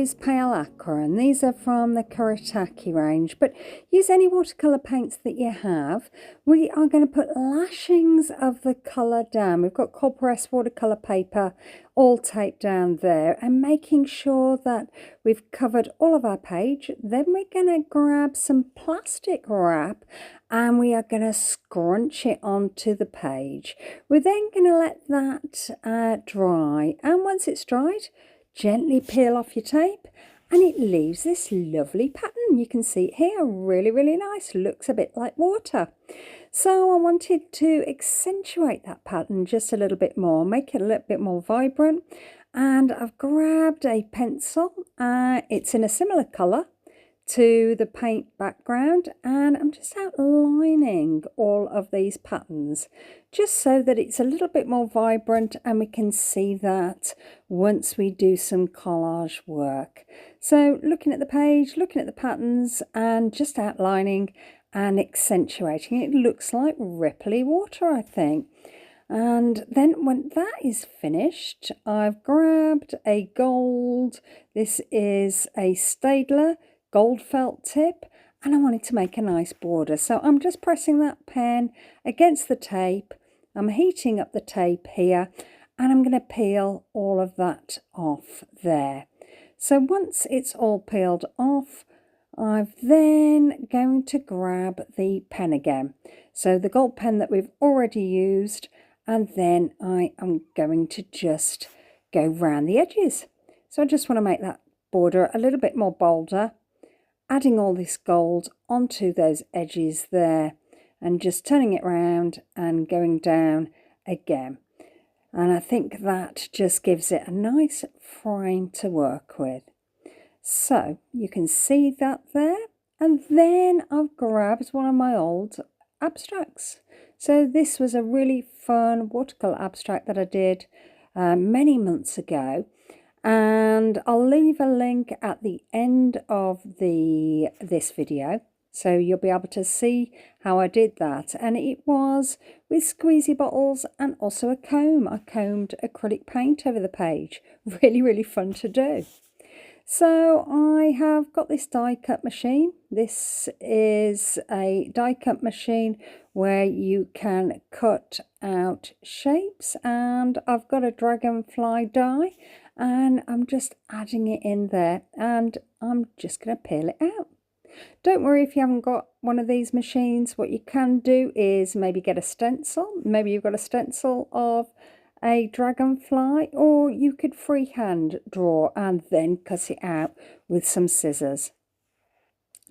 use pale aqua, and these are from the Kuretake range, but use any watercolour paints that you have. We are going to put lashings of the colour down. We've got cold press watercolour paper all taped down there, and making sure that we've covered all of our page. Then we're going to grab some plastic wrap and we are going to scrunch it onto the page. We're then going to let that dry, and once it's dried, gently peel off your tape and it leaves this lovely pattern. You can see it here, really nice, looks a bit like water. So I wanted to accentuate that pattern just a little bit more, make it a little bit more vibrant, and I've grabbed a pencil. It's in a similar colour to the paint background, and I'm just outlining all of these patterns just so that it's a little bit more vibrant and we can see that once we do some collage work. So looking at the page, looking at the patterns and just outlining and accentuating. It looks like ripply water, I think. And then when that is finished, I've grabbed a gold, this is a Staedtler gold felt tip, and I wanted to make a nice border. So I'm just pressing that pen against the tape. I'm heating up the tape here, and I'm going to peel all of that off there. So once it's all peeled off, I'm then going to grab the pen again. So the gold pen that we've already used, and then I am going to just go round the edges. So I just want to make that border a little bit more bolder, adding all this gold onto those edges there and just turning it round and going down again. And I think that just gives it a nice frame to work with. So you can see that there. And then I've grabbed one of my old abstracts. So this was a really fun watercolour abstract that I did many months ago. And I'll leave a link at the end of this video, so you'll be able to see how I did that. And it was with squeezy bottles and also a comb. I combed acrylic paint over the page. Really fun to do. So I have got this die cut machine. This is a die cut machine where you can cut out shapes, and I've got a dragonfly die and I'm just adding it in there, and I'm just going to peel it out. Don't worry if you haven't got one of these machines. What you can do is maybe get a stencil. Maybe you've got a stencil of a dragonfly, or you could freehand draw and then cut it out with some scissors.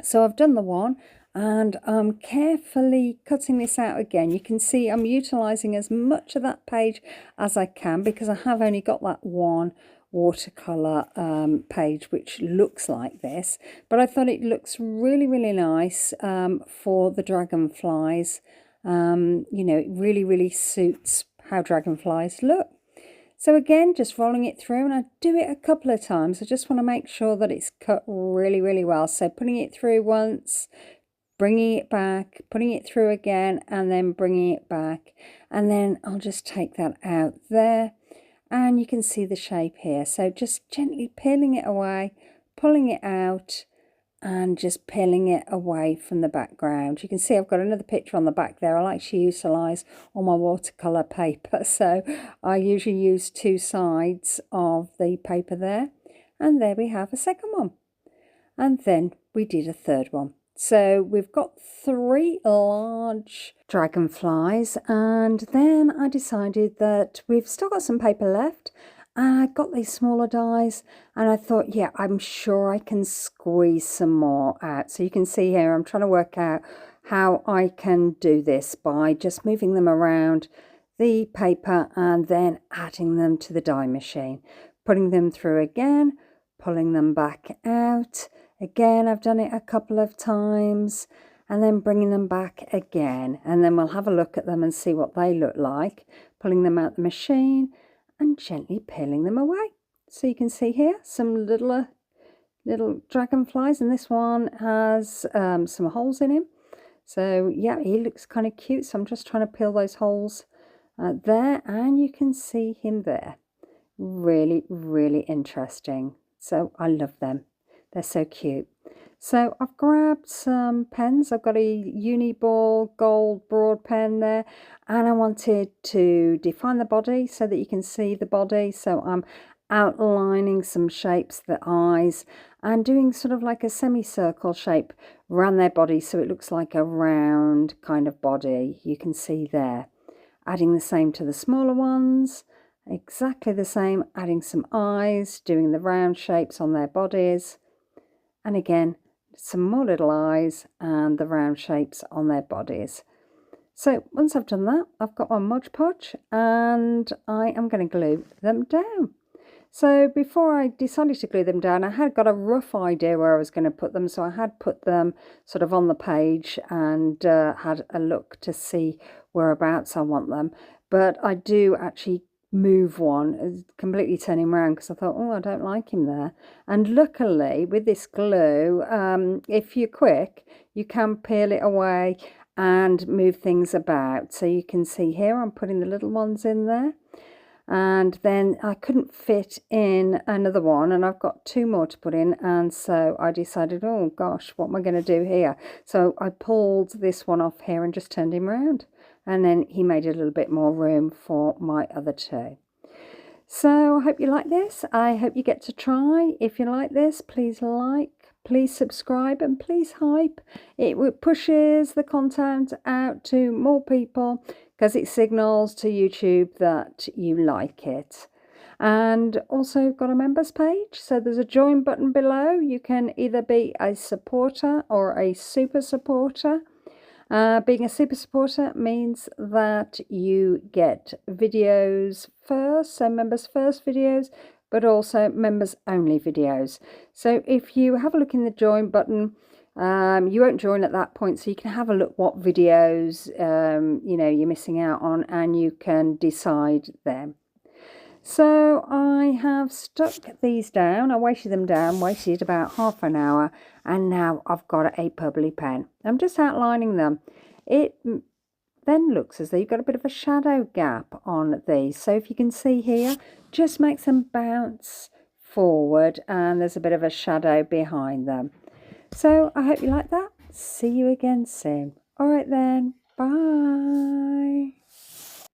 So I've done the one, and I'm carefully cutting this out again. You can see I'm utilising as much of that page as I can because I have only got that one watercolour page which looks like this, but I thought it looks really nice for the dragonflies. You know, it really suits how dragonflies look. So again, just rolling it through, and I do it a couple of times. I just want to make sure that it's cut really well. So putting it through once, bringing it back, putting it through again, and then bringing it back, and then I'll just take that out there. And you can see the shape here. So just gently peeling it away, pulling it out, and just peeling it away from the background. You can see I've got another picture on the back there. I like to utilise all my watercolour paper. So I usually use two sides of the paper there. And there we have a second one. And then we did a third one. So we've got 3 large dragonflies, and then I decided that we've still got some paper left, and I got these smaller dies, and I thought, yeah, I'm sure I can squeeze some more out. So you can see here I'm trying to work out how I can do this by just moving them around the paper and then adding them to the die machine, putting them through again, pulling them back out. Again, I've done it a couple of times, and then bringing them back again, and then we'll have a look at them and see what they look like, pulling them out the machine and gently peeling them away. So you can see here some little dragonflies, and this one has some holes in him. So yeah, he looks kind of cute. So I'm just trying to peel those holes there, and you can see him there. Really interesting. So I love them. They're so cute. So I've grabbed some pens. I've got a Uniball gold broad pen there, and I wanted to define the body so that you can see the body. So I'm outlining some shapes, the eyes, and doing sort of like a semicircle shape around their body so it looks like a round kind of body. You can see there. Adding the same to the smaller ones, exactly the same, adding some eyes, doing the round shapes on their bodies, and again some more little eyes and the round shapes on their bodies. So once I've done that, I've got my Mod Podge and I am going to glue them down. So before I decided to glue them down, I had got a rough idea where I was going to put them. So I had put them sort of on the page and had a look to see whereabouts I want them. But I do actually move one, completely turn him around because I thought, oh, I don't like him there. And luckily with this glue, if you're quick, you can peel it away and move things about. So you can see here I'm putting the little ones in there. And then I couldn't fit in another one, and I've got 2 more to put in, and so I decided, oh gosh, what am I going to do here? So I pulled this one off here and just turned him around, and then he made a little bit more room for my other 2. So I hope you like this. I hope you get to try. If you like this, please like, please subscribe, and please hype. It pushes the content out to more people because it signals to YouTube that you like it. And also got a members page, so there's a join button below. You can either be a supporter or a super supporter. Being a super supporter means that you get videos first, so members first videos, but also members only videos. So if you have a look in the join button, you won't join at that point, so you can have a look what videos you know you're missing out on, and you can decide them. So I have stuck these down. I weighted them down, waited about half an hour, and now I've got a bubbly pen. I'm just outlining them. It then looks as though you've got a bit of a shadow gap on these. So if you can see here, just makes them bounce forward and there's a bit of a shadow behind them. So I hope you like that. See you again soon. All right then. Bye.